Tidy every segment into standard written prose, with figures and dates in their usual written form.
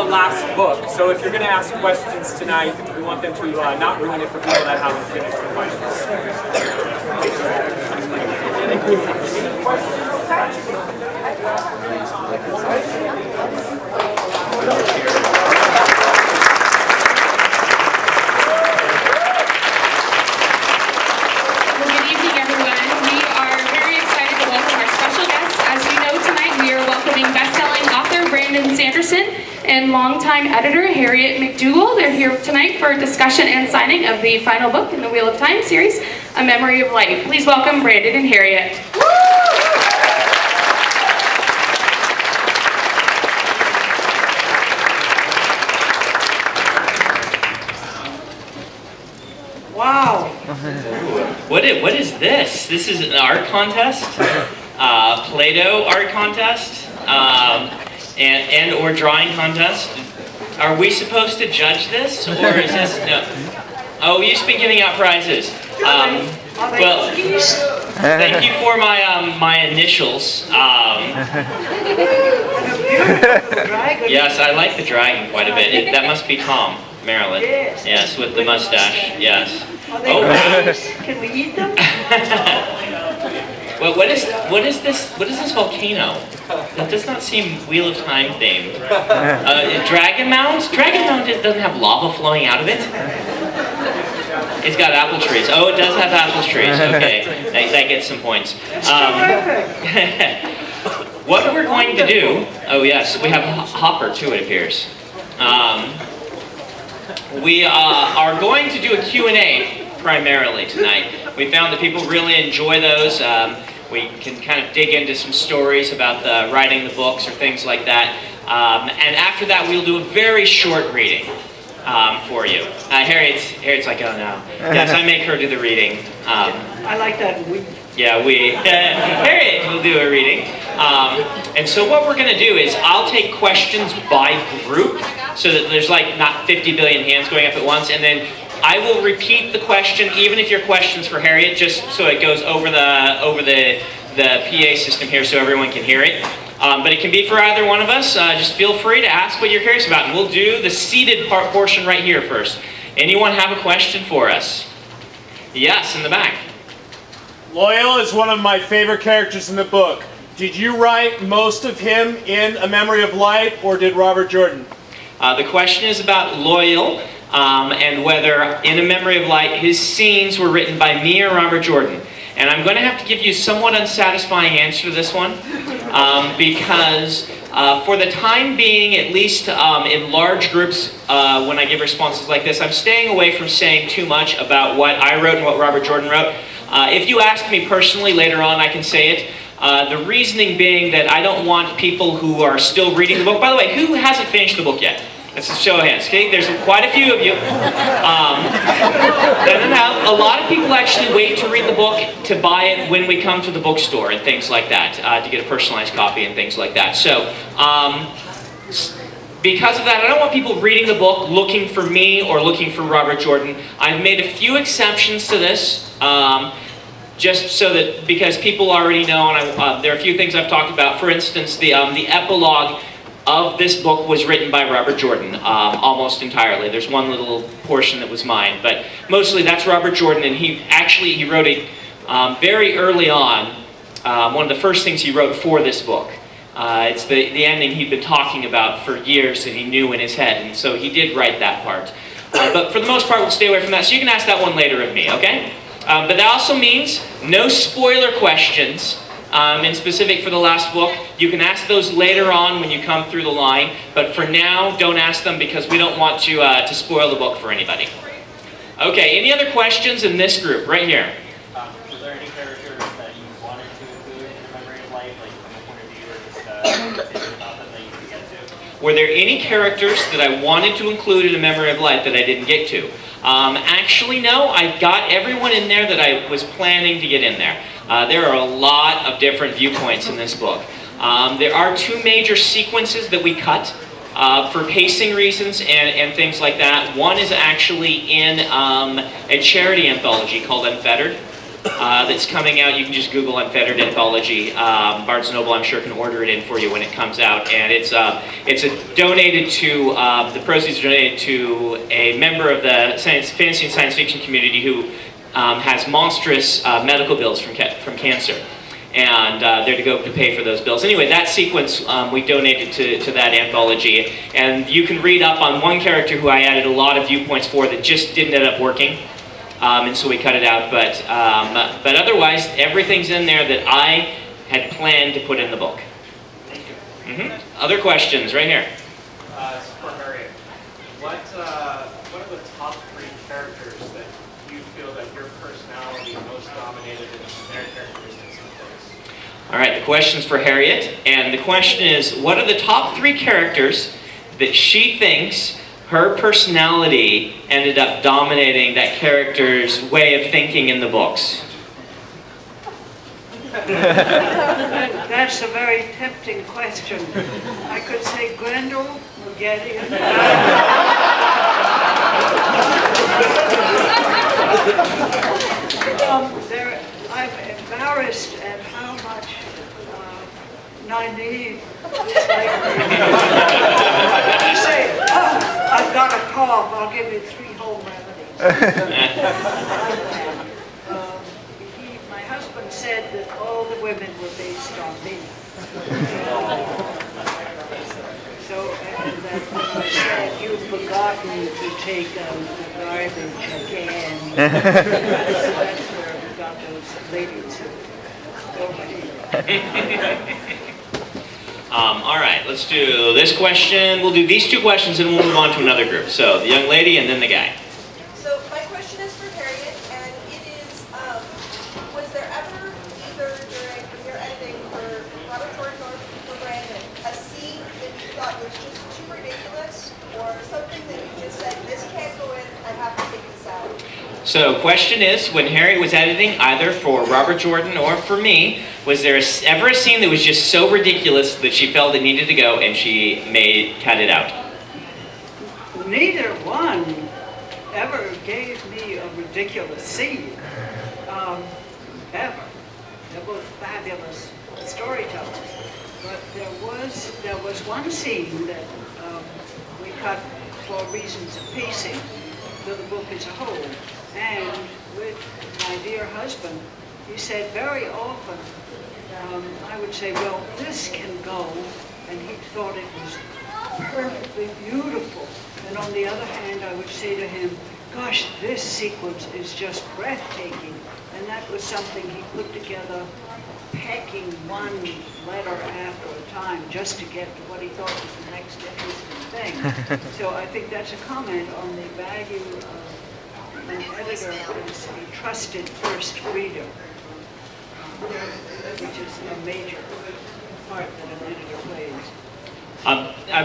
last book, so if you're going to ask questions tonight, we want them to not ruin it for people that haven't finished the final and longtime editor Harriett McDougall. They're here tonight for discussion and signing of the final book in the Wheel of Time series, A Memory of Light. Please welcome Brandon and Harriett. Wow. What is this? This is an art contest? Play-Doh art contest? And or drawing contest. Are we supposed to judge this, or is this no? Oh, we used to be giving out prizes. Well, thank you for my initials. Yes, I like the dragon quite a bit. That must be Tom, Maryland. Yes, with the mustache. Yes. Oh, nice. Can we eat them? Well, what is this? What is this volcano? That does not seem Wheel of Time themed. Dragon Mound? Dragon Mound doesn't have lava flowing out of it. It's got apple trees. Oh, it does have apple trees. Okay, that gets some points. What we're going to do? Oh yes, we have Hopper too. It appears. We are going to do a Q&A primarily tonight. We found that people really enjoy those. We can kind of dig into some stories about writing the books or things like that. And after that, we'll do a very short reading for you. Harriet's like, oh no. Yes, I make her do the reading. I like that. Yeah, Harriett will do a reading. And so what we're going to do is I'll take questions by group so that there's like not 50 billion hands going up at once, and then I will repeat the question, even if your question's for Harriett, just so it goes over the PA system here so everyone can hear it. But it can be for either one of us. Just feel free to ask what you're curious about, and we'll do the seated portion right here first. Anyone have a question for us? Yes, in the back. Loyal is one of my favorite characters in the book. Did you write most of him in A Memory of Light, or did Robert Jordan? The question is about Loyal. And whether in A Memory of Light his scenes were written by me or Robert Jordan. And I'm going to have to give you a somewhat unsatisfying answer to this one because for the time being, at least in large groups, when I give responses like this, I'm staying away from saying too much about what I wrote and what Robert Jordan wrote. If you ask me personally later on, I can say it. The reasoning being that I don't want people who are still reading the book. By the way, who hasn't finished the book yet? Let's just show of hands, okay? There's quite a few of you. A lot of people actually wait to read the book to buy it when we come to the bookstore and things like that, to get a personalized copy and things like that. So, because of that, I don't want people reading the book looking for me or looking for Robert Jordan. I've made a few exceptions to this, just so that, because people already know, and there are a few things I've talked about. For instance, the epilogue of this book was written by Robert Jordan, almost entirely. There's one little portion that was mine, but mostly that's Robert Jordan, and he wrote it very early on. One of the first things he wrote for this book. It's the ending he'd been talking about for years that he knew in his head, and so he did write that part. But for the most part, we'll stay away from that, so you can ask that one later of me, okay? But that also means no spoiler questions. In specific for the last book. You can ask those later on when you come through the line, but for now, don't ask them because we don't want to spoil the book for anybody. Okay, any other questions in this group, right here? Were there any characters that you wanted to include in A Memory of Light, like from the point of view or just about them that you didn't get to? Were there any characters that I wanted to include in A Memory of Light that I didn't get to? Actually, no. I got everyone in there that I was planning to get in there. There are a lot of different viewpoints in this book. There are two major sequences that we cut for pacing reasons and things like that. One is actually in a charity anthology called Unfettered. that's coming out. You can just Google Unfettered Anthology. Barnes & Noble, I'm sure, can order it in for you when it comes out. And it's donated to, the proceeds are donated to a member of the fantasy and science fiction community who has monstrous medical bills from cancer. And they're to go to pay for those bills. Anyway, that sequence we donated to that anthology. And you can read up on one character who I added a lot of viewpoints for that just didn't end up working. And so we cut it out. But otherwise, everything's in there that I had planned to put in the book. Thank you. Other questions, right here. For Harriet, what are the top 3 characters that you feel that your personality most dominated in their characteristics and place? All right, the question's for Harriet. And the question is, what are the top 3 characters that she thinks her personality ended up dominating that character's way of thinking in the books? That's a very tempting question. I could say Grendel, Mugetti, and I'm embarrassed at how much naive this lady. You say, oh, I've got a cough, I'll give you 3 home remedies. My husband said that all the women were based on me. So, and that when I said, you've forgotten to take out the garbage again, that's where we got those ladies who over here. All right, let's do this question. We'll do these 2 questions and we'll move on to another group. So the young lady and then the guy. So my question is for Harriet, and it is, was there ever, either during your editing for Robert Jordan or for Brandon, a scene that you thought was just too ridiculous, or something that you just said, this can't go in, I have to take this out? So question is, when Harriet was editing, either for Robert Jordan or for me, was there ever a scene that was just so ridiculous that she felt it needed to go and she cut it out? Neither one ever gave me a ridiculous scene, ever. They're both fabulous storytellers. But there was one scene that we cut for reasons of pacing to the book as a whole. And with my dear husband, he said very often, I would say, well, this can go, and he thought it was perfectly beautiful. And on the other hand, I would say to him, gosh, this sequence is just breathtaking. And that was something he put together, pecking one letter after a time just to get to what he thought was the next interesting thing. So I think that's a comment on the value of an editor as a trusted first reader, which is a major part that an editor plays.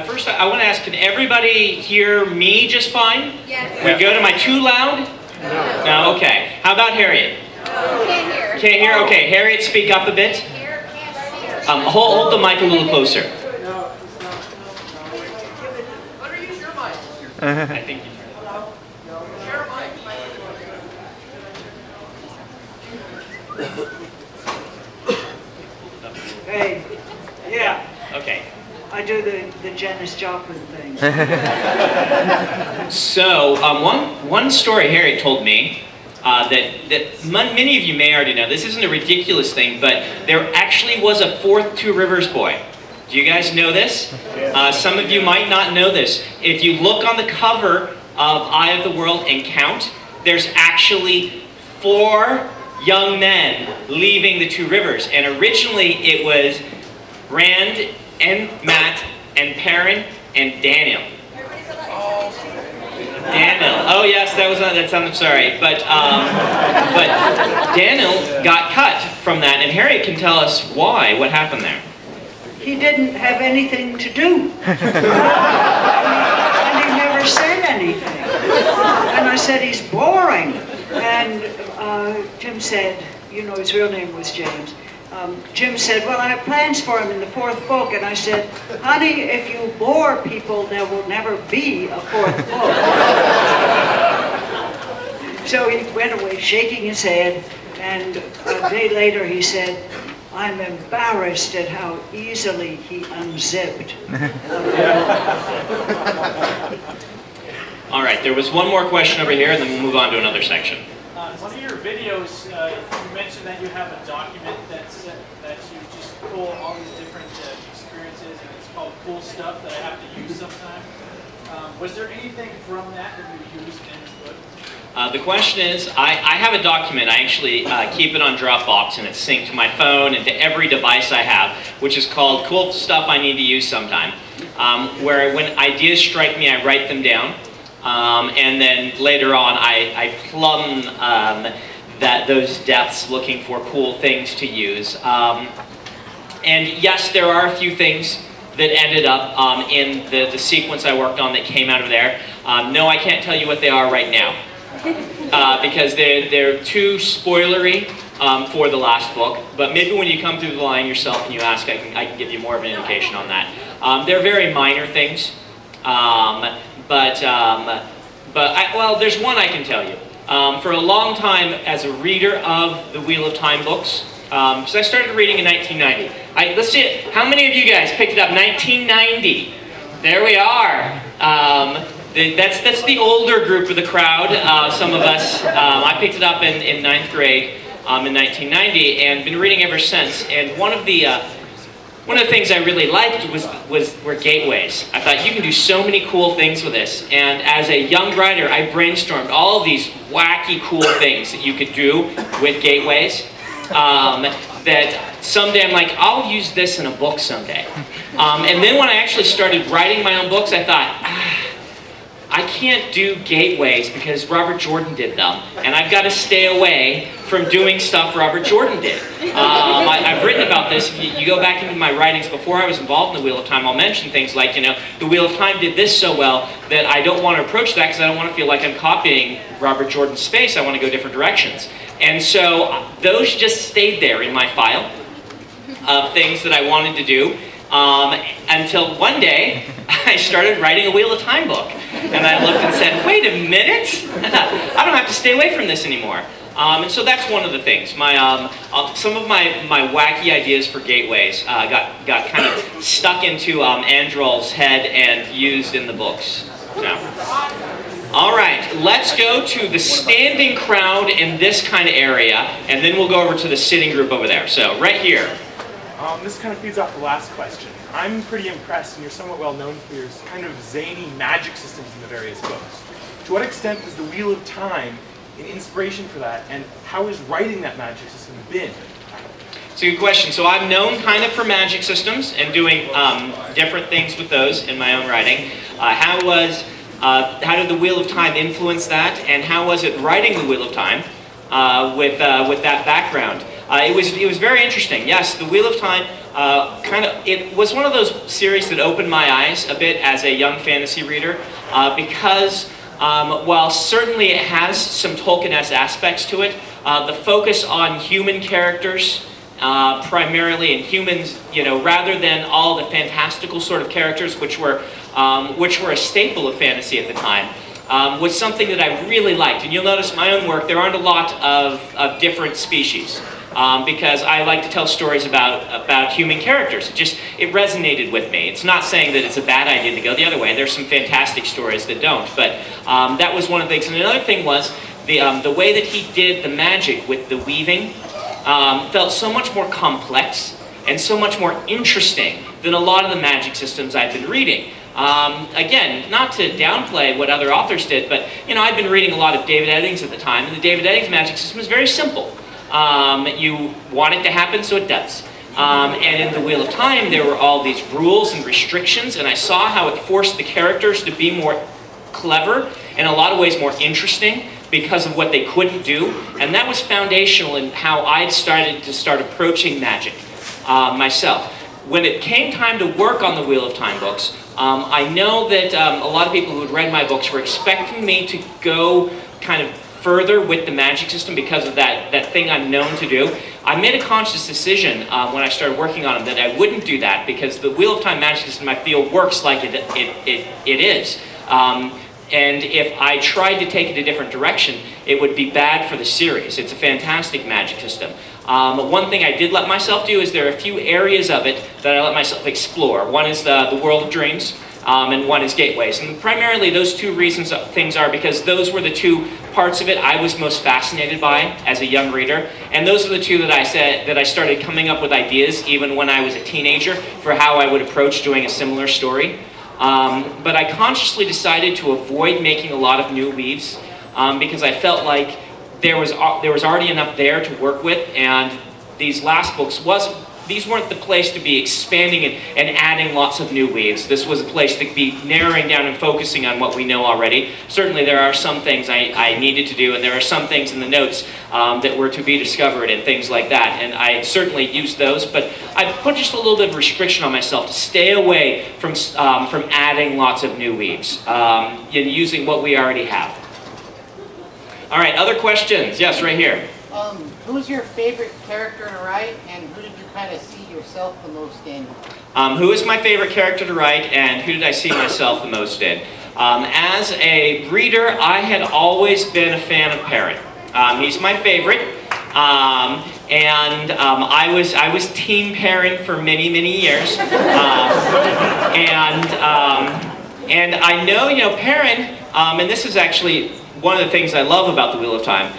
First, I want to ask, can everybody hear me just fine? Yes. We go to my too loud? No, okay. How about Harriet? Can't hear. Can't hear? Okay, Harriet, speak up a bit. Here, can't see. Hold the mic a little closer. Better use your mic. I think you Share a mic. Hey, yeah, Okay. I do the Janis Joplin thing. So, one story Harriet told me that many of you may already know. This isn't a ridiculous thing, but there actually was a 4th Two Rivers boy. Do you guys know this? Some of you might not know this. If you look on the cover of Eye of the World and count, there's actually 4 young men leaving the Two Rivers. And originally it was Rand and Matt and Perrin and Daniel. Daniel. Oh yes, I'm sorry. But Daniel got cut from that, and Harriet can tell us why. What happened there? He didn't have anything to do. And he never said anything. And I said, he's boring. And Jim said, you know, his real name was James. Jim said, well, I have plans for him in the 4th book. And I said, honey, if you bore people, there will never be a 4th book. So he went away shaking his head. And a day later he said, I'm embarrassed at how easily he unzipped. All right, there was one more question over here, and then we'll move on to another section. One of your videos, you mentioned that you have a document that you just pull all these different experiences, and it's called Cool Stuff that I have to use sometime. Was there anything from that you used in this book? The question is, I have a document. I actually keep it on Dropbox, and it's synced to my phone and to every device I have, which is called Cool Stuff I Need to Use Sometime, where when ideas strike me, I write them down. And then later on, I plumb those depths looking for cool things to use. And yes, there are a few things that ended up in the sequence I worked on that came out of there. No, I can't tell you what they are right now. Because they're too spoilery for the last book. But maybe when you come through the line yourself and you ask, I can give you more of an indication on that. They're very minor things. Well, there's one I can tell you. For a long time, as a reader of the Wheel of Time books, because I started reading in 1990. Let's see it. How many of you guys picked it up 1990? There we are. That's the older group of the crowd. Some of us. I picked it up in 9th grade in 1990 and been reading ever since. And one of the things I really liked were gateways. I thought you can do so many cool things with this. And as a young writer, I brainstormed all of these wacky cool things that you could do with gateways. That someday I'm like, I'll use this in a book someday. And then when I actually started writing my own books, I thought, I can't do gateways because Robert Jordan did them, and I've got to stay away from doing stuff Robert Jordan did. I've written about this. If you go back into my writings before I was involved in the Wheel of Time, I'll mention things like, the Wheel of Time did this so well that I don't want to approach that because I don't want to feel like I'm copying Robert Jordan's space. I want to go different directions. And so those just stayed there in my file of things that I wanted to do. Until one day, I started writing a Wheel of Time book. And I looked and said, wait a minute, I don't have to stay away from this anymore. And so that's one of the things. Some of my wacky ideas for gateways got kind of stuck into Androl's head and used in the books. So. All right, let's go to the standing crowd in this kind of area, and then we'll go over to the sitting group over there. So right here. This kind of feeds off the last question. I'm pretty impressed, and you're somewhat well known for your kind of zany magic systems in the various books. To what extent is the Wheel of Time an inspiration for that, and how has writing that magic system been? It's a good question. So I'm known kind of for magic systems and doing different things with those in my own writing. How did the Wheel of Time influence that, and how was it writing the Wheel of Time with that background? It was very interesting. Yes, the Wheel of Time it was one of those series that opened my eyes a bit as a young fantasy reader because while certainly it has some Tolkien-esque aspects to it, the focus on human characters, primarily in humans, rather than all the fantastical sort of characters which were a staple of fantasy at the time, was something that I really liked. And you'll notice my own work, there aren't a lot of different species. Because I like to tell stories about human characters. It resonated with me. It's not saying that it's a bad idea to go the other way. There's some fantastic stories that don't, but that was one of the things. And another thing was the way that he did the magic with the weaving felt so much more complex and so much more interesting than a lot of the magic systems I've been reading. Again, not to downplay what other authors did, but I'd been reading a lot of David Eddings at the time, and the David Eddings magic system is very simple. You want it to happen, so it does. And in the Wheel of Time, there were all these rules and restrictions, and I saw how it forced the characters to be more clever, in a lot of ways more interesting, because of what they couldn't do. And that was foundational in how I'd started approaching magic myself. When it came time to work on the Wheel of Time books, I know that a lot of people who had read my books were expecting me to go kind of further with the magic system because of that thing I'm known to do. I made a conscious decision when I started working on them that I wouldn't do that because the Wheel of Time magic system I feel works like it is. And if I tried to take it a different direction, it would be bad for the series. It's a fantastic magic system. One thing I did let myself do is there are a few areas of it that I let myself explore. One is the world of dreams, and one is gateways. And primarily those two things are because those were the two parts of it I was most fascinated by as a young reader. And those are the two that I started coming up with ideas even when I was a teenager for how I would approach doing a similar story. But I consciously decided to avoid making a lot of new leaves because I felt like there was already enough there to work with, and these last books these weren't the place to be expanding and adding lots of new leaves. This was a place to be narrowing down and focusing on what we know already. Certainly there are some things I needed to do, and there are some things in the notes that were to be discovered and things like that, and I certainly used those, but I put just a little bit of restriction on myself to stay away from adding lots of new leaves and using what we already have. All right, other questions? Yes, right here. Who's your favorite character to write, and who did you kind of see yourself the most in? Who is my favorite character to write, and who did I see myself the most in? As a reader, I had always been a fan of Perrin. He's my favorite, and I was Team Perrin for many, many years, and I know, Perrin, and this is actually one of the things I love about The Wheel of Time.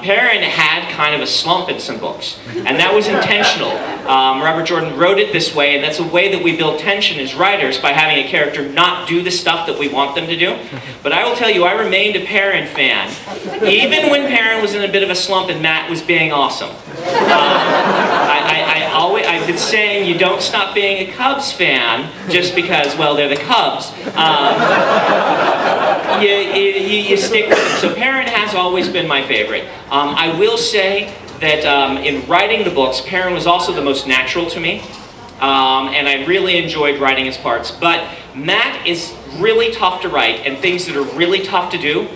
Perrin had kind of a slump in some books, and that was intentional. Robert Jordan wrote it this way, and that's a way that we build tension as writers, by having a character not do the stuff that we want them to do. But I will tell you, I remained a Perrin fan, even when Perrin was in a bit of a slump and Matt was being awesome. I've been saying you don't stop being a Cubs fan just because, well, they're the Cubs. You stick with it. So Perrin has always been my favorite. I will say that in writing the books, Perrin was also the most natural to me, and I really enjoyed writing his parts. But Matt is really tough to write, and things that are really tough to do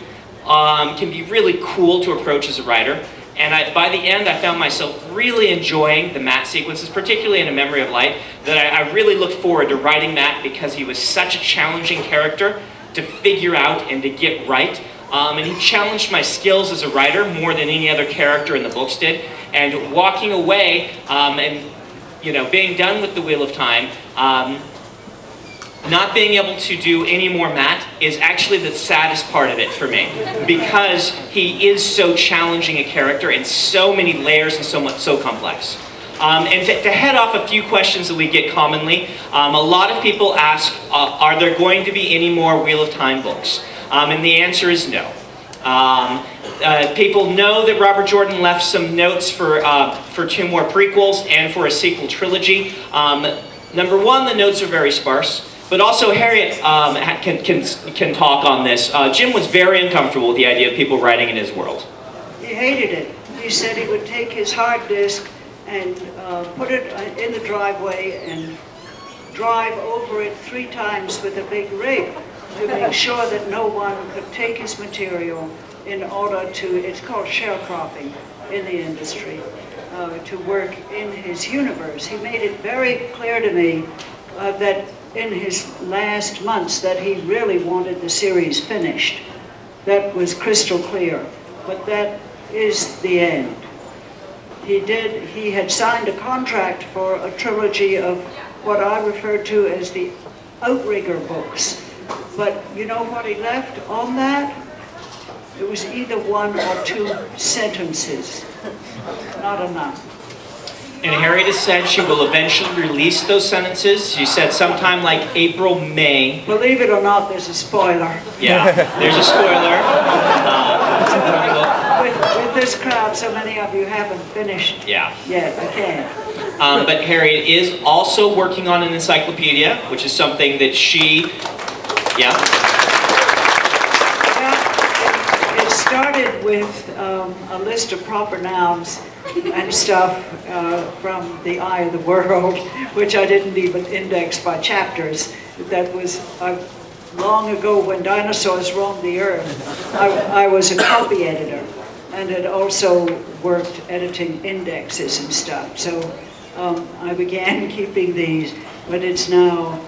can be really cool to approach as a writer. And by the end, I found myself really enjoying the Matt sequences, particularly in A Memory of Light, that I really looked forward to writing Matt because he was such a challenging character to figure out and to get right. And he challenged my skills as a writer more than any other character in the books did. And walking away and being done with The Wheel of Time, not being able to do any more Matt is actually the saddest part of it for me, because he is so challenging a character and so many layers and so complex. And to head off a few questions that we get commonly, a lot of people ask, are there going to be any more Wheel of Time books? And the answer is no. People know that Robert Jordan left some notes for 2 more prequels and for a sequel trilogy. Number one, the notes are very sparse. But also Harriett can talk on this. Jim was very uncomfortable with the idea of people writing in his world. He hated it. He said he would take his hard disk and put it in the driveway and drive over it 3 times with a big rig to make sure that no one could take his material in order to, it's called sharecropping in the industry, to work in his universe. He made it very clear to me that in his last months that he really wanted the series finished. That was crystal clear, but that is the end. He had signed a contract for a trilogy of what I refer to as the outrigger books. But you know what he left on that? It was either 1 or 2 sentences. Not enough. And Harriett has said she will eventually release those sentences. She said sometime like April, May. Believe it or not, there's a spoiler. Yeah, there's a spoiler. With this crowd, so many of you haven't finished yet. I can't. But Harriett is also working on an encyclopedia, which is something that she, It started with a list of proper nouns and stuff from the Eye of the World, which I didn't even index by chapters. That was long ago when dinosaurs roamed the earth. I was a copy editor and had also worked editing indexes and stuff. So I began keeping these, but it's now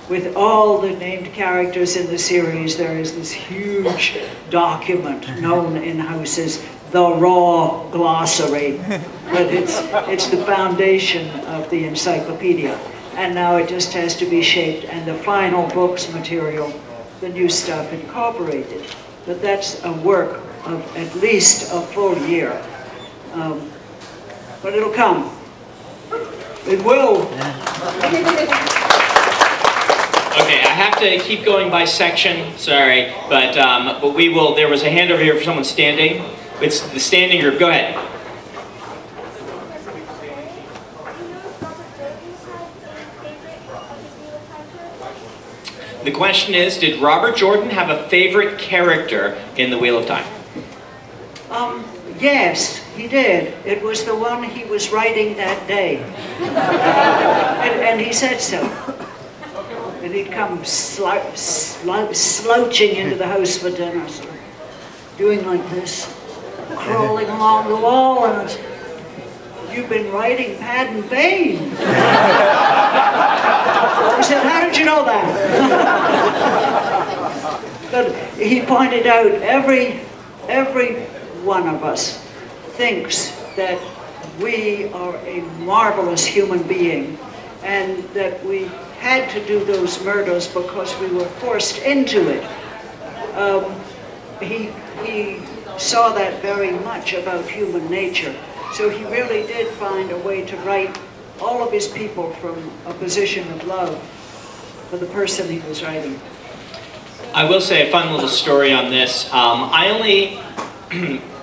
with all the named characters in the series. There is this huge document known in-house as the Raw Glossary, but it's the foundation of the encyclopedia. And now it just has to be shaped, and the final book's material, the new stuff incorporated. But that's a work of at least a full year. But it'll come. It will. Okay, I have to keep going by section, sorry, but we will, there was a hand over here for someone standing. It's the standing group, go ahead. The question is, did Robert Jordan have a favorite character in The Wheel of Time? Yes, he did. It was the one he was writing that day. And he said so. And he'd come slouching into the house for dinner, so doing like this, crawling along the wall, and you've been writing pad and vein. I said, how did you know that? But he pointed out every one of us thinks that we are a marvelous human being and that we had to do those murders because we were forced into it. He saw that very much about human nature. So he really did find a way to write all of his people from a position of love for the person he was writing. I will say a fun little story on this. I only,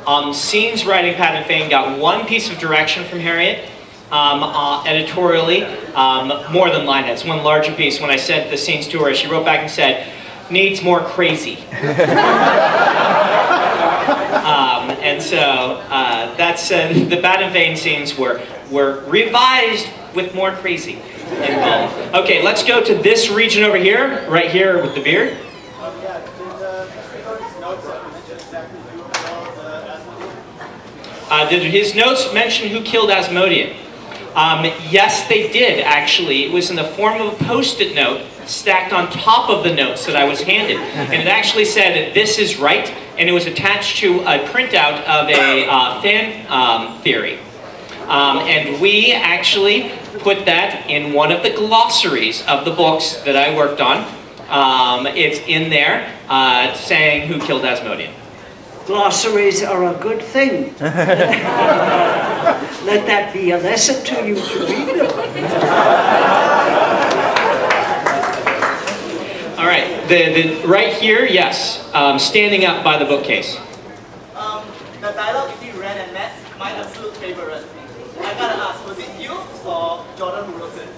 on scenes writing Pat and Fane, got one piece of direction from Harriet, editorially, more than line heads, one larger piece. When I sent the scenes to her, she wrote back and said, needs more crazy. And so that's the Pat and Fane scenes were revised with more crazy involved. Okay, let's go to this region over here, right here with the beard. Did his notes mention who killed Asmodean? Yes, they did, actually. It was in the form of a Post-it note stacked on top of the notes that I was handed. And it actually said, "This is right," and it was attached to a printout of a fan theory. And we actually put that in one of the glossaries of the books that I worked on. It's in there saying who killed Asmodean. Glossaries are a good thing. Let that be a lesson to you to read them. All right, right here, yes, standing up by the bookcase. The dialogue between Ren and Matt, my absolute favorite. I gotta ask, was it you or Jordan who wrote it?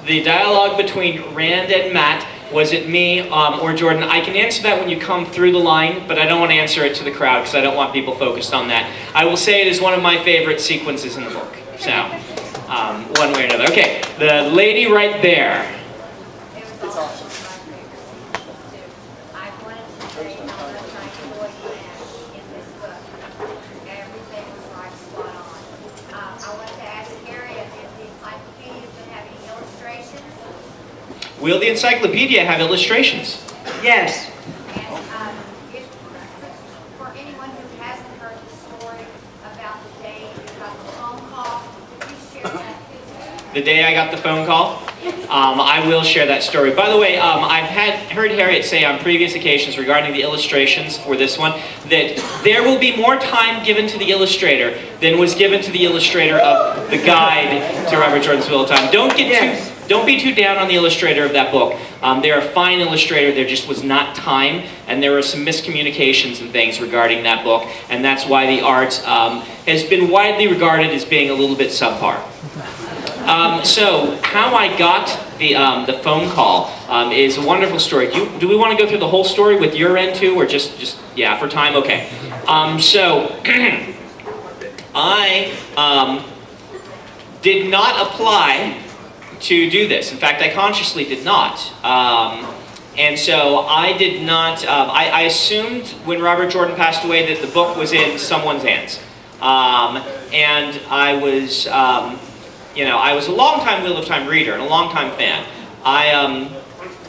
The dialogue between Rand and Matt, was it me or Jordan? I can answer that when you come through the line, but I don't want to answer it to the crowd because I don't want people focused on that. I will say it is one of my favorite sequences in the book. So, one way or another. Okay, the lady right there. It's awesome. I wanted to say how much I enjoyed in this book. Everything was right spot on. I wanted to ask Harriett if the encyclopedia could have any illustrations. Will the encyclopedia have illustrations? Yes. And for anyone who hasn't heard the story about the day you got the phone call, could you share that with me? The day I got the phone call? I will share that story. By the way, I've heard Harriet say on previous occasions regarding the illustrations for this one that there will be more time given to the illustrator than was given to the illustrator of the guide to Robert Jordan's Wheel of Time. Don't be too down on the illustrator of that book. They're a fine illustrator, there just was not time, and there were some miscommunications and things regarding that book, and that's why the art has been widely regarded as being a little bit subpar. So, how I got the phone call is a wonderful story. Do we want to go through the whole story with your end too, or just yeah, for time? Okay. So, I did not apply to do this. In fact, I consciously did not. And so I did not, I assumed when Robert Jordan passed away that the book was in someone's hands. And I was, I was a long-time Wheel of Time reader and a long-time fan. I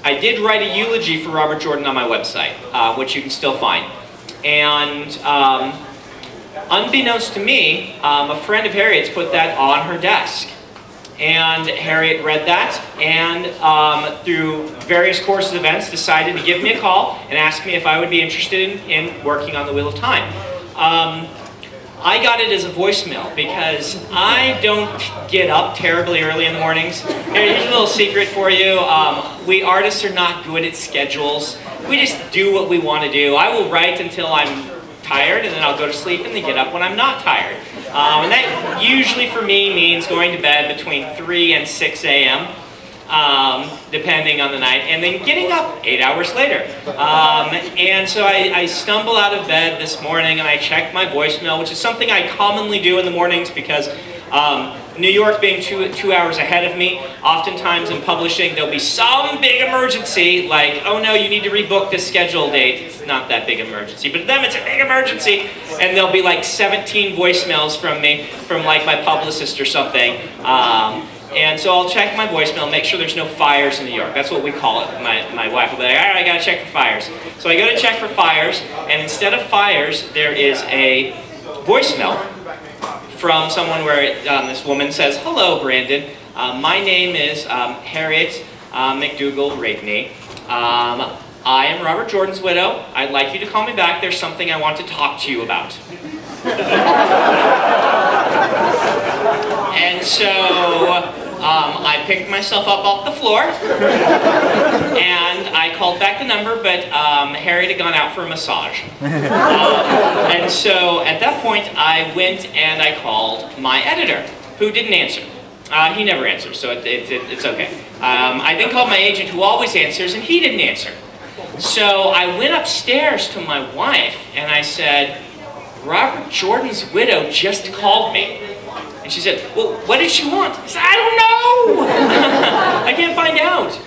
I did write a eulogy for Robert Jordan on my website, which you can still find. And unbeknownst to me, a friend of Harriet's put that on her desk. And Harriet read that, and through various courses of events, decided to give me a call and ask me if I would be interested in working on the Wheel of Time. I got it as a voicemail because I don't get up terribly early in the mornings. Here's a little secret for you. We artists are not good at schedules. We just do what we want to do. I will write until I'm tired, and then I'll go to sleep and then get up when I'm not tired. And that usually for me means going to bed between 3 and 6 a.m. Depending on the night, and then getting up 8 hours later. And so I stumble out of bed this morning and I check my voicemail, which is something I commonly do in the mornings because New York being two hours ahead of me, oftentimes in publishing there'll be some big emergency, like, oh no, you need to rebook this schedule date. It's not that big emergency, but to them it's a big emergency, and there'll be like 17 voicemails from me, from like my publicist or something. And so I'll check my voicemail, make sure there's no fires in New York. That's what we call it. My wife will be like, all right, I gotta check for fires. So I go to check for fires, and instead of fires, there is a voicemail from someone where this woman says, hello, Brandon. My name is Harriet McDougall Rigney. I am Robert Jordan's widow. I'd like you to call me back. There's something I want to talk to you about. And so I picked myself up off the floor and I called back the number, but Harriet had gone out for a massage. And so at that point I went and I called my editor, who didn't answer. He never answers, so it's okay. I then called my agent, who always answers, and he didn't answer. So I went upstairs to my wife and I said, Robert Jordan's widow just called me. And she said, well, what did she want? I said, I don't know! I can't find out.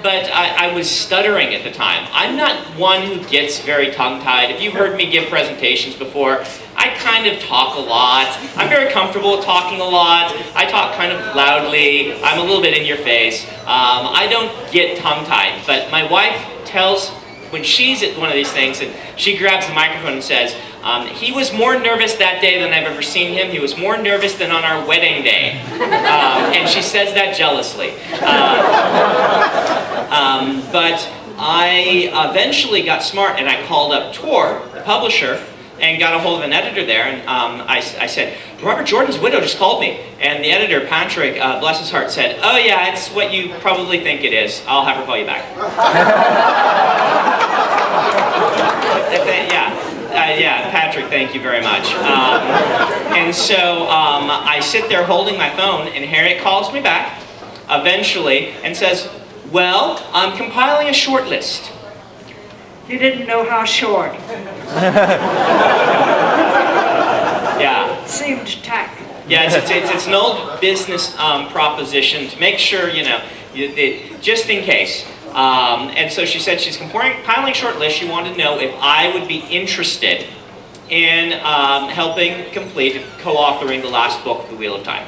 But I was stuttering at the time. I'm not one who gets very tongue-tied. If you've heard me give presentations before, I kind of talk a lot. I'm very comfortable with talking a lot. I talk kind of loudly. I'm a little bit in your face. I don't get tongue-tied. But my wife tells, when she's at one of these things, and she grabs the microphone and says, he was more nervous that day than I've ever seen him. He was more nervous than on our wedding day. And she says that jealously. But I eventually got smart and I called up Tor, the publisher, and got a hold of an editor there. And I said, Robert Jordan's widow just called me. And the editor, Patrick, bless his heart, said, oh yeah, it's what you probably think it is. I'll have her call you back. Yeah, Patrick, thank you very much. And so I sit there holding my phone, and Harriet calls me back, eventually, and says, well, I'm compiling a short list. You didn't know how short. Yeah. Seemed tack. Yeah, it's an old business proposition to make sure, you know, just in case. And so she said she's compiling a short list. She wanted to know if I would be interested in helping complete, co-authoring the last book, The Wheel of Time.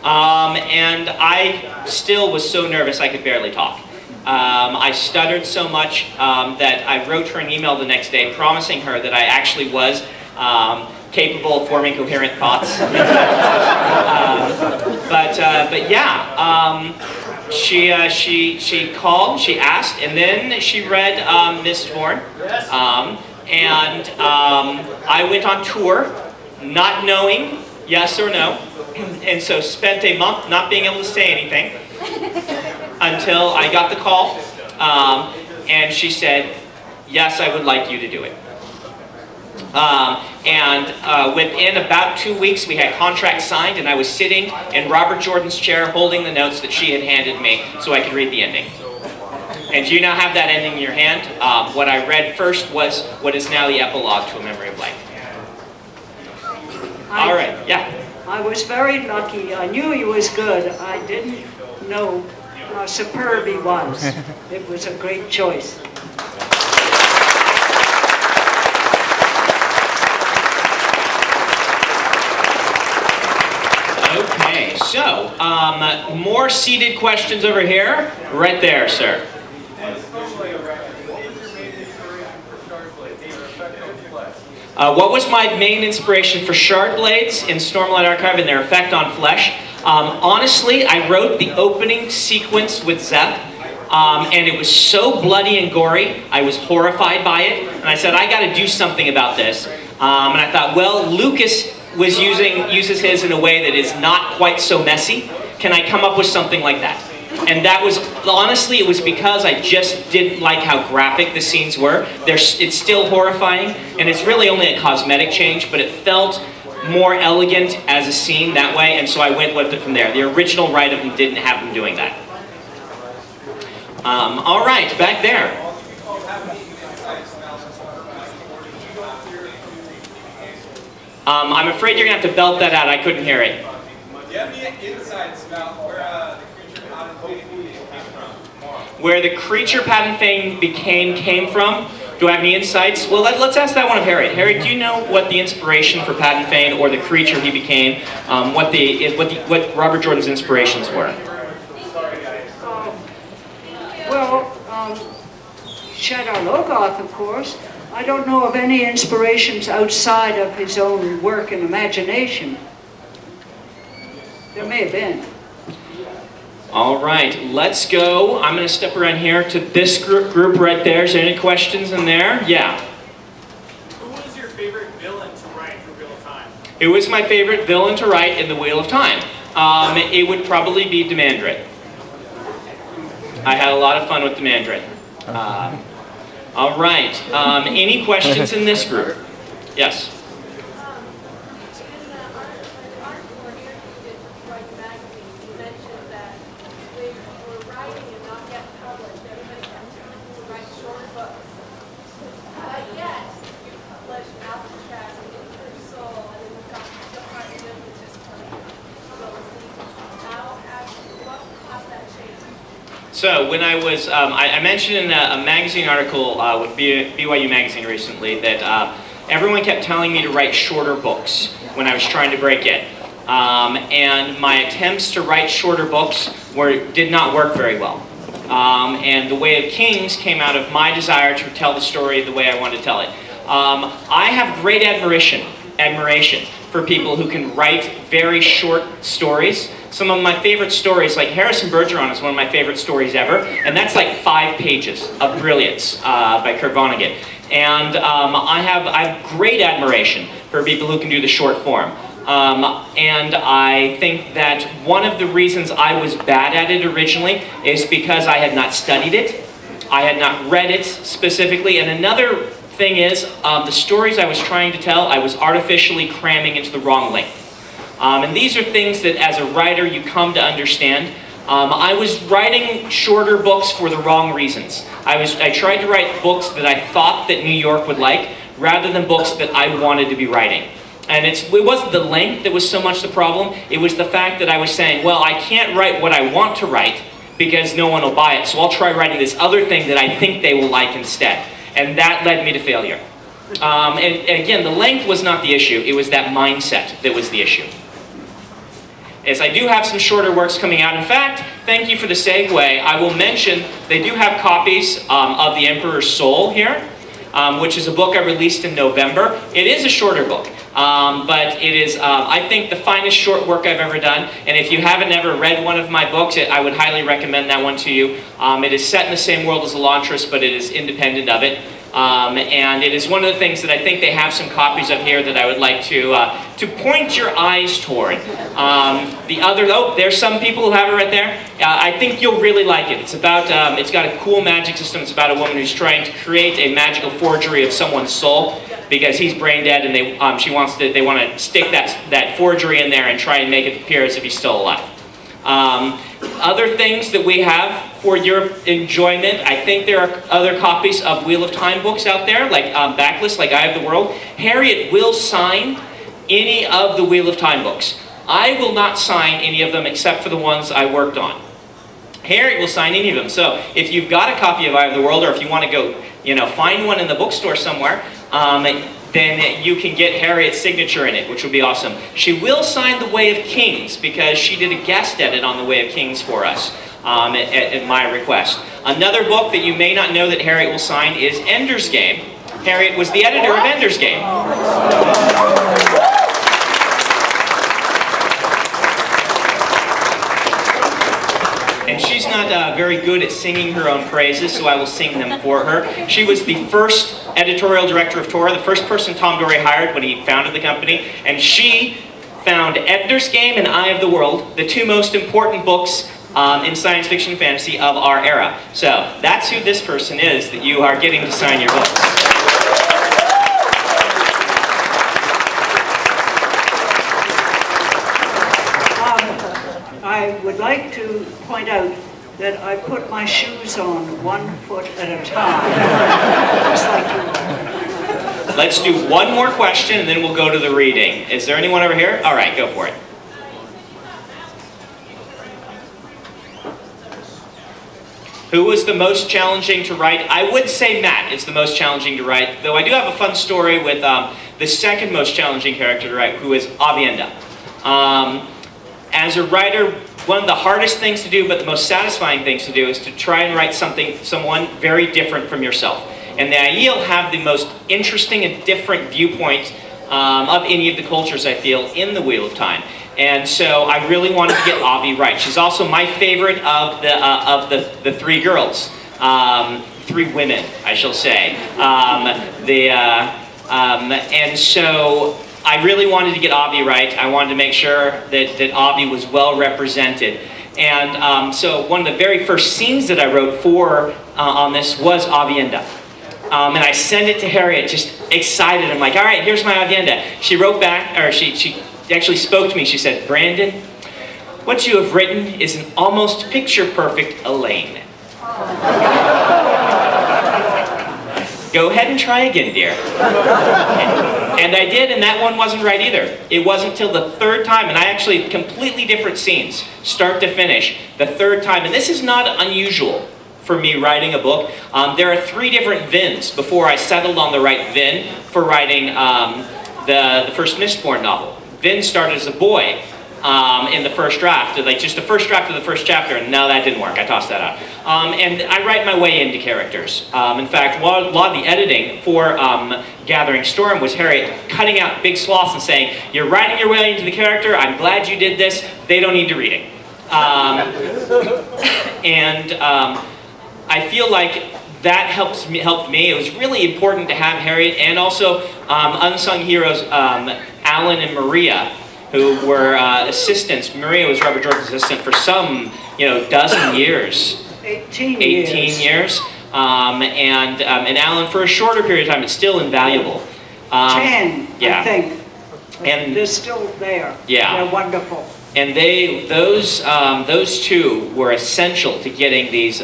And I still was so nervous I could barely talk. I stuttered so much that I wrote her an email the next day promising her that I actually was capable of forming coherent thoughts. But yeah. She called, she asked, and then she read Miss Torn. And I went on tour, not knowing yes or no, and so spent a month not being able to say anything until I got the call, and she said, yes, I would like you to do it. Within about 2 weeks, we had contracts signed, and I was sitting in Robert Jordan's chair holding the notes that she had handed me so I could read the ending. And you now have that ending in your hand. What I read first was what is now the epilogue to A Memory of Light. All right, yeah. I was very lucky. I knew he was good. I didn't know how superb he was. It was a great choice. Okay, so more seated questions over here. Right there, sir. What was my main inspiration for shard blades in Stormlight Archive and their effect on flesh? Honestly, I wrote the opening sequence with Zeph, and it was so bloody and gory, I was horrified by it, and I said, I gotta do something about this. And I thought, well, Lucas uses his in a way that is not quite so messy. Can I come up with something like that? And that was, honestly, it was because I just didn't like how graphic the scenes were. It's still horrifying, and it's really only a cosmetic change, but it felt more elegant as a scene that way, and so I went with it from there. The original write of them didn't have them doing that. All right, back there. I'm afraid you're going to have to belt that out. I couldn't hear it. Do you have any insights about where the creature pattern thing came from? Where the creature pattern thing came from? Do I have any insights? Well, let's ask that one of Harriet. Harriet, do you know what the inspiration for Patton Fane or the creature he became, what Robert Jordan's inspirations were? Shadow Logoth, of course. I don't know of any inspirations outside of his own work and imagination. There may have been. All right, let's go. I'm going to step around here to this group right there. Is there any questions in there? Yeah. Who was your favorite villain to write for Wheel of Time? Who was my favorite villain to write in the Wheel of Time? It would probably be Demandred. I had a lot of fun with Demandred. All right. Any questions in this group? Yes. So when I was, I mentioned in a magazine article with BYU Magazine recently that everyone kept telling me to write shorter books when I was trying to break in. And my attempts to write shorter books did not work very well. And The Way of Kings came out of my desire to tell the story the way I wanted to tell it. I have great admiration for people who can write very short stories. Some of my favorite stories, like Harrison Bergeron is one of my favorite stories ever, and that's like 5 pages of brilliance by Kurt Vonnegut. And I have great admiration for people who can do the short form. And I think that one of the reasons I was bad at it originally is because I had not studied it, I had not read it specifically, and another thing is, the stories I was trying to tell, I was artificially cramming into the wrong length. And these are things that as a writer you come to understand. I was writing shorter books for the wrong reasons. I tried to write books that I thought that New York would like, rather than books that I wanted to be writing. And it wasn't the length that was so much the problem, it was the fact that I was saying, well, I can't write what I want to write because no one will buy it, so I'll try writing this other thing that I think they will like instead. And that led me to failure. And again, the length was not the issue, it was that mindset that was the issue. As I do have some shorter works coming out. In fact, thank you for the segue. I will mention they do have copies of The Emperor's Soul here, which is a book I released in November. It is a shorter book, but it is, I think, the finest short work I've ever done. And if you haven't ever read one of my books, I would highly recommend that one to you. It is set in the same world as Elantris, but it is independent of it. And it is one of the things that I think they have some copies of here that I would like to point your eyes toward. There's some people who have it right there. I think you'll really like it. It's about, it's got a cool magic system. It's about a woman who's trying to create a magical forgery of someone's soul because he's brain dead, and they want to stick that forgery in there and try and make it appear as if he's still alive. Other things that we have for your enjoyment, I think there are other copies of Wheel of Time books out there, like Backlist, like Eye of the World. Harriet will sign any of the Wheel of Time books. I will not sign any of them except for the ones I worked on. Harriet will sign any of them. So if you've got a copy of Eye of the World, or if you want to go, find one in the bookstore somewhere, then you can get Harriet's signature in it, which would be awesome. She will sign The Way of Kings because she did a guest edit on The Way of Kings for us at my request. Another book that you may not know that Harriet will sign is Ender's Game, Harriet was the editor of Ender's Game. And she's not very good at singing her own praises, so I will sing them for her. She was the first editorial director of Tora, the first person Tom Dory hired when he founded the company, and she found Ender's Game and Eye of the World, the two most important books in science fiction and fantasy of our era. So that's who this person is that you are getting to sign your books. I would like to point out that I put my shoes on 1 foot at a time. Just like you. Let's do one more question and then we'll go to the reading. Is there anyone over here? All right, go for it. Who was the most challenging to write? I would say Matt is the most challenging to write, though I do have a fun story with the second most challenging character to write, who is Avienda. As a writer, one of the hardest things to do, but the most satisfying things to do, is to try and write someone very different from yourself. And the Aiel have the most interesting and different viewpoint of any of the cultures, I feel, in the Wheel of Time. And so I really wanted to get Avi right. She's also my favorite of the three girls. Three women, I shall say. And so I really wanted to get Avi right. I wanted to make sure that Avi was well represented. And so one of the very first scenes that I wrote for on this was Avienda. And I sent it to Harriet, just excited. I'm like, all right, here's my Avienda. She wrote back, or she actually spoke to me. She said, Brandon, what you have written is an almost picture-perfect Elaine. Go ahead and try again, dear. And I did, and that one wasn't right either. It wasn't till the third time, and I actually, completely different scenes, start to finish, the third time. And this is not unusual for me writing a book. There are 3 different Vins before I settled on the right Vin for writing the first Mistborn novel. Vin started as a boy in the first draft, like just the first draft of the first chapter, and no, that didn't work. I tossed that out. And I write my way into characters. In fact, a lot of the editing for Gathering Storm was Harriet cutting out big sloths and saying, you're writing your way into the character, I'm glad you did this, they don't need to read it. I feel like that helped me. It was really important to have Harriet and also unsung heroes, Alan and Maria, who were assistants. Maria was Robert Jordan's assistant for some, dozen years. 18 years. And Alan for a shorter period of time, it's still invaluable. 10, yeah. I think. And they're still there. Yeah. They're wonderful. And those two were essential to getting these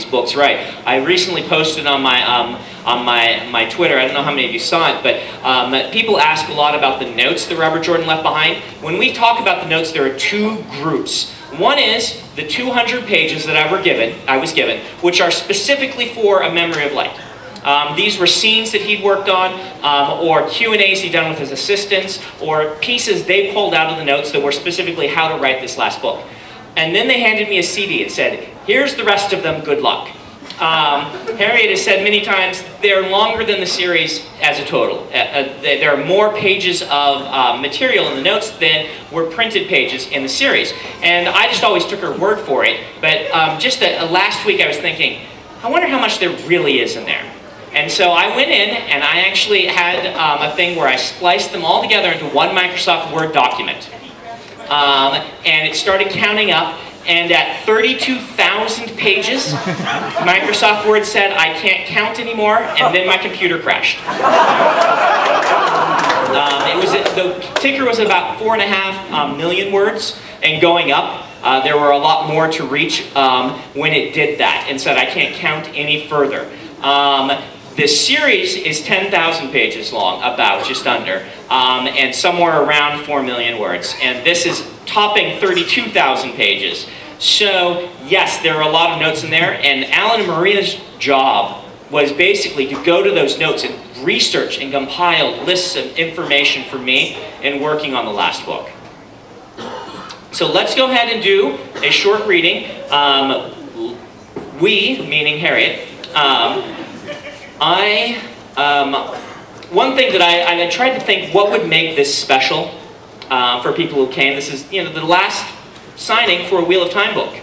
books right. I recently posted on my Twitter. I don't know how many of you saw it, but people ask a lot about the notes that Robert Jordan left behind. When we talk about the notes, there are 2 groups. One is the 200 pages that I was given, which are specifically for A Memory of Light. These were scenes that he'd worked on, or Q&As he'd done with his assistants, or pieces they pulled out of the notes that were specifically how to write this last book. And then they handed me a CD and said, here's the rest of them, good luck. Harriet has said many times, they're longer than the series as a total. There are more pages of material in the notes than were printed pages in the series. And I just always took her word for it, but just last week I was thinking, I wonder how much there really is in there. And so I went in and I actually had a thing where I spliced them all together into one Microsoft Word document. And it started counting up, and at 32,000 pages, Microsoft Word said, I can't count anymore, and then my computer crashed. The ticker was about 4.5 million words, and going up. There were a lot more to reach when it did that, and said, I can't count any further. This series is 10,000 pages long, about, just under, and somewhere around 4 million words. And this is topping 32,000 pages. So, yes, there are a lot of notes in there, and Alan and Maria's job was basically to go to those notes and research and compile lists of information for me in working on the last book. So let's go ahead and do a short reading. We, meaning Harriet, I One thing that I tried to think, what would make this special for people who came. This is the last signing for a Wheel of Time book,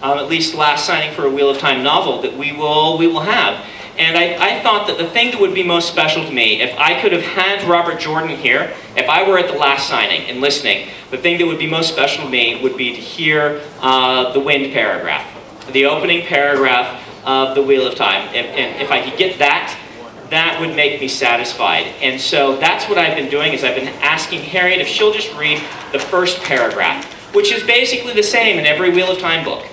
at least last signing for a Wheel of Time novel that we will have. And I thought that the thing that would be most special to me, if I could have had Robert Jordan here, if I were at the last signing and listening, the thing that would be most special to me would be to hear the Wind paragraph, the opening paragraph of the Wheel of Time. And if I could get that, that would make me satisfied. And so that's what I've been doing, is I've been asking Harriett if she'll just read the first paragraph, which is basically the same in every Wheel of Time book.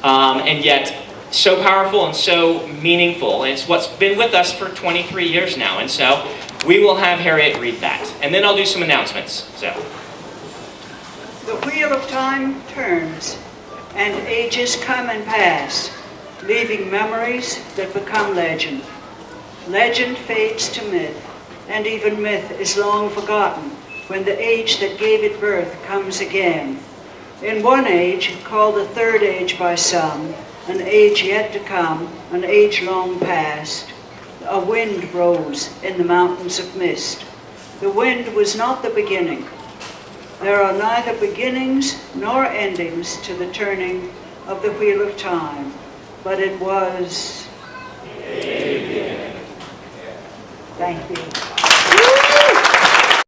And yet, so powerful and so meaningful. And it's what's been with us for 23 years now. And so we will have Harriett read that. And then I'll do some announcements. So. The wheel of time turns, and ages come and pass, leaving memories that become legend. Legend fades to myth, and even myth is long forgotten when the age that gave it birth comes again. In one age, called the third age by some, an age yet to come, an age long past, a wind rose in the mountains of mist. The wind was not the beginning. There are neither beginnings nor endings to the turning of the wheel of time, but it was... Thank you.